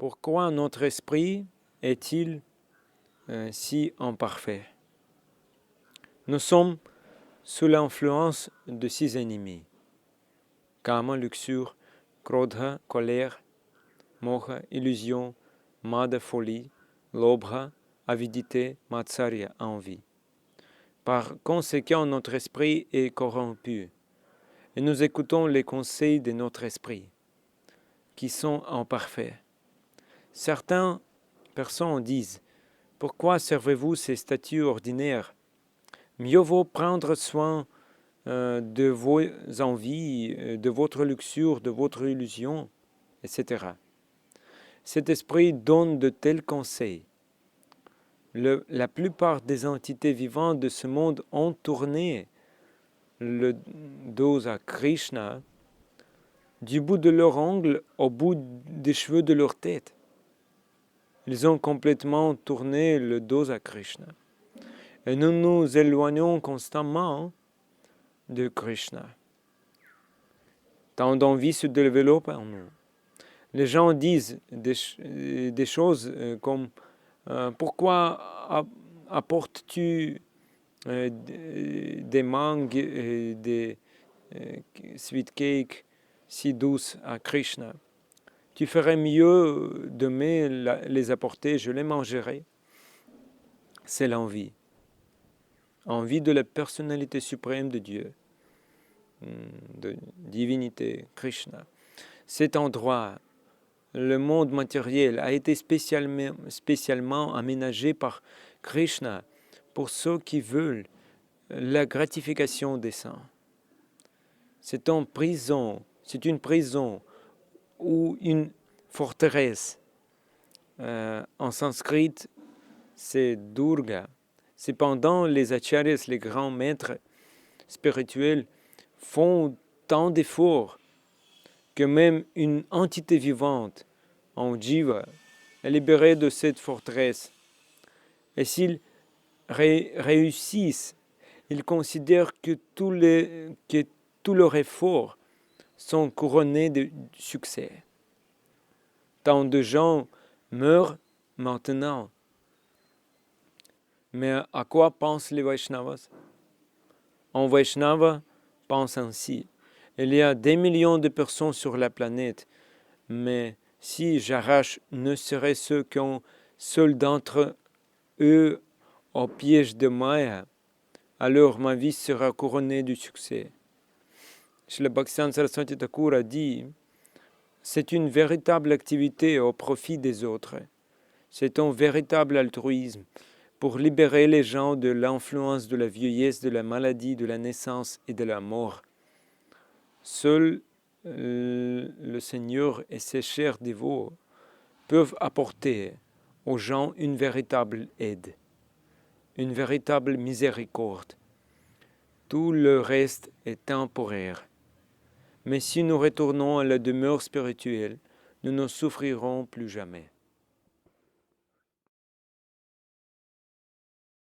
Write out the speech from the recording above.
Pourquoi notre esprit est-il si imparfait? Nous sommes sous l'influence de 6 ennemis. Kama, luxure, krodha, colère, moha, illusion, mada, folie, lobha, avidité, matsarya, envie. Par conséquent, notre esprit est corrompu et nous écoutons les conseils de notre esprit, qui sont imparfaits. Certaines personnes disent « Pourquoi servez-vous ces statues ordinaires? Mieux vaut prendre soin de vos envies, de votre luxure, de votre illusion, etc. » Cet esprit donne de tels conseils. La plupart des entités vivantes de ce monde ont tourné le dos à Krishna du bout de leur ongle au bout des cheveux de leur tête. Ils ont complètement tourné le dos à Krishna. Et nous nous éloignons constamment de Krishna. Tant d'envie se développe en nous. Les gens disent des choses comme pourquoi apportes-tu des mangues et des sweet cakes si douces à Krishna? Tu ferais mieux de me les apporter, je les mangerai. C'est l'envie. Envie de la personnalité suprême de Dieu, de divinité, Krishna. Cet endroit, le monde matériel, a été spécialement aménagé par Krishna pour ceux qui veulent la gratification des saints. C'est une prison ou une forteresse. En sanskrit, c'est Durga. Cependant, les acharyas, les grands maîtres spirituels, font tant d'efforts que même une entité vivante, en jiva, est libérée de cette forteresse. Et s'ils réussissent, ils considèrent que tous leurs efforts sont couronnés de succès. Tant de gens meurent maintenant. Mais à quoi pensent les Vaishnavas? Un Vaishnava pense ainsi. Il y a des millions de personnes sur la planète, mais si j'arrache ne serait-ce qu'un seul d'entre eux au piège de Maya, alors ma vie sera couronnée du succès. Srila Bhaktivedanta Saraswati Thakur a dit « C'est une véritable activité au profit des autres. C'est un véritable altruisme pour libérer les gens de l'influence de la vieillesse, de la maladie, de la naissance et de la mort. Seul le Seigneur et ses chers dévots peuvent apporter aux gens une véritable aide, une véritable miséricorde. Tout le reste est temporaire. Mais si nous retournons à la demeure spirituelle, nous ne souffrirons plus jamais. »